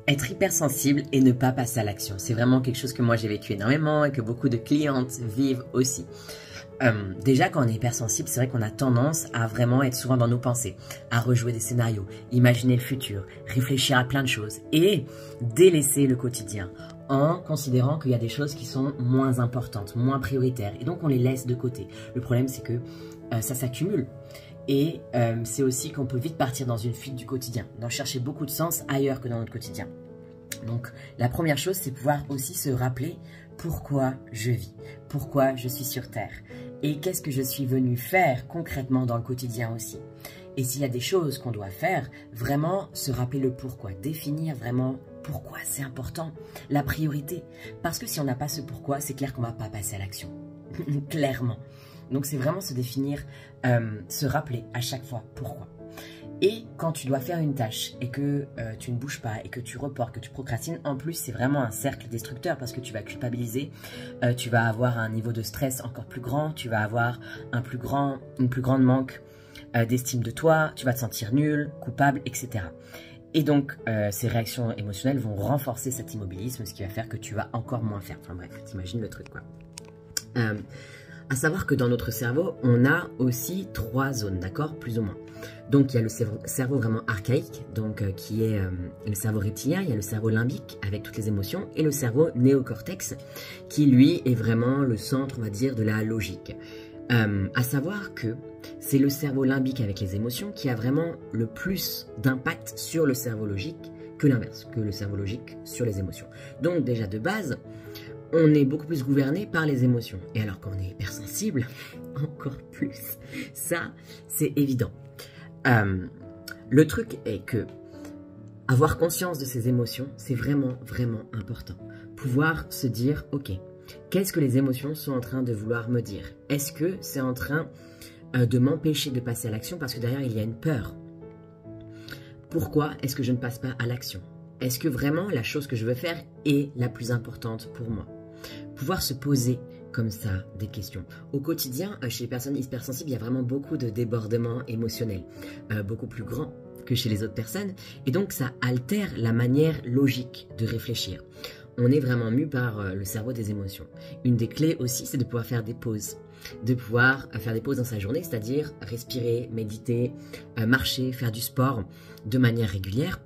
Être hypersensible et ne pas passer à l'action. C'est vraiment quelque chose que moi j'ai vécu énormément et que beaucoup de clientes vivent aussi. Déjà quand on est hypersensible, c'est vrai qu'on a tendance à vraiment être souvent dans nos pensées, à rejouer des scénarios, imaginer le futur, réfléchir à plein de choses et délaisser le quotidien en considérant qu'il y a des choses qui sont moins importantes, moins prioritaires et donc on les laisse de côté. Le problème c'est que ça s'accumule. Et c'est aussi qu'on peut vite partir dans une fuite du quotidien, d'en chercher beaucoup de sens ailleurs que dans notre quotidien. Donc la première chose, c'est pouvoir aussi se rappeler pourquoi je vis, pourquoi je suis sur Terre et qu'est-ce que je suis venu faire concrètement dans le quotidien aussi. Et s'il y a des choses qu'on doit faire, vraiment se rappeler le pourquoi, définir vraiment pourquoi c'est important, la priorité. Parce que si on n'a pas ce pourquoi, c'est clair qu'on ne va pas passer à l'action, clairement. Donc c'est vraiment se définir, se rappeler à chaque fois pourquoi. Et quand tu dois faire une tâche et que tu ne bouges pas et que tu reportes, que tu procrastines, en plus c'est vraiment un cercle destructeur parce que tu vas culpabiliser, tu vas avoir un niveau de stress encore plus grand, tu vas avoir une plus grande manque d'estime de toi, tu vas te sentir nul, coupable, etc. Et donc ces réactions émotionnelles vont renforcer cet immobilisme, ce qui va faire que tu vas encore moins faire. Enfin bref, t'imagines le truc quoi. À savoir que dans notre cerveau, on a aussi 3 zones, d'accord, plus ou moins. Donc il y a le cerveau vraiment archaïque, donc qui est le cerveau reptilien, il y a le cerveau limbique avec toutes les émotions, et le cerveau néocortex, qui lui est vraiment le centre, on va dire, de la logique. À savoir que c'est le cerveau limbique avec les émotions qui a vraiment le plus d'impact sur le cerveau logique que l'inverse, que le cerveau logique sur les émotions. Donc déjà de base, on est beaucoup plus gouverné par les émotions. Et alors quand on est hypersensible, encore plus. Ça, c'est évident. Le truc est que avoir conscience de ses émotions, c'est vraiment, vraiment important. Pouvoir se dire, ok, qu'est-ce que les émotions sont en train de vouloir me dire? Est-ce que c'est en train de m'empêcher de passer à l'action parce que derrière, il y a une peur? Pourquoi est-ce que je ne passe pas à l'action? Est-ce que vraiment la chose que je veux faire est la plus importante pour moi? Pouvoir se poser comme ça des questions. Au quotidien, chez les personnes hypersensibles, il y a vraiment beaucoup de débordements émotionnels, beaucoup plus grands que chez les autres personnes, et donc ça altère la manière logique de réfléchir. On est vraiment mu par le cerveau des émotions. Une des clés aussi, c'est de pouvoir faire des pauses. De pouvoir faire des pauses dans sa journée, c'est-à-dire respirer, méditer, marcher, faire du sport de manière régulière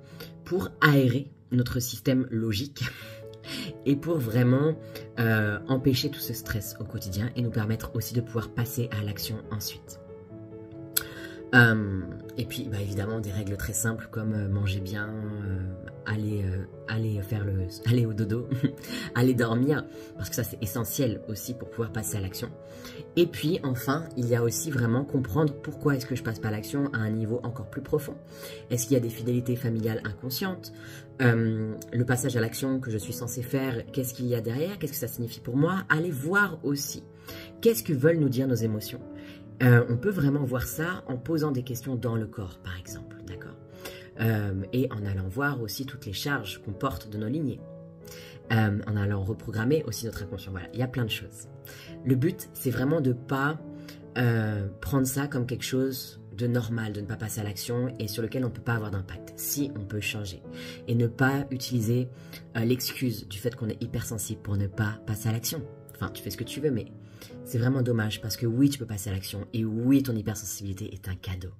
pour aérer notre système logique et pour vraiment empêcher tout ce stress au quotidien et nous permettre aussi de pouvoir passer à l'action ensuite. Et puis évidemment des règles très simples comme manger bien, aller au dodo, aller dormir, parce que ça c'est essentiel aussi pour pouvoir passer à l'action. Et puis enfin, il y a aussi vraiment comprendre pourquoi est-ce que je passe pas à l'action à un niveau encore plus profond. Est-ce qu'il y a des fidélités familiales inconscientes? Le passage à l'action que je suis censé faire, qu'est-ce qu'il y a derrière? Qu'est-ce que ça signifie pour moi? Allez voir aussi. Qu'est-ce que veulent nous dire nos émotions? On peut vraiment voir ça en posant des questions dans le corps, par exemple, d'accord, et en allant voir aussi toutes les charges qu'on porte de nos lignées, en allant reprogrammer aussi notre inconscient. Voilà, il y a plein de choses. Le but, c'est vraiment de ne pas prendre ça comme quelque chose de normal, de ne pas passer à l'action et sur lequel on ne peut pas avoir d'impact. Si, on peut changer. Et ne pas utiliser l'excuse du fait qu'on est hypersensible pour ne pas passer à l'action. Enfin, tu fais ce que tu veux, mais c'est vraiment dommage parce que oui, tu peux passer à l'action et oui, ton hypersensibilité est un cadeau.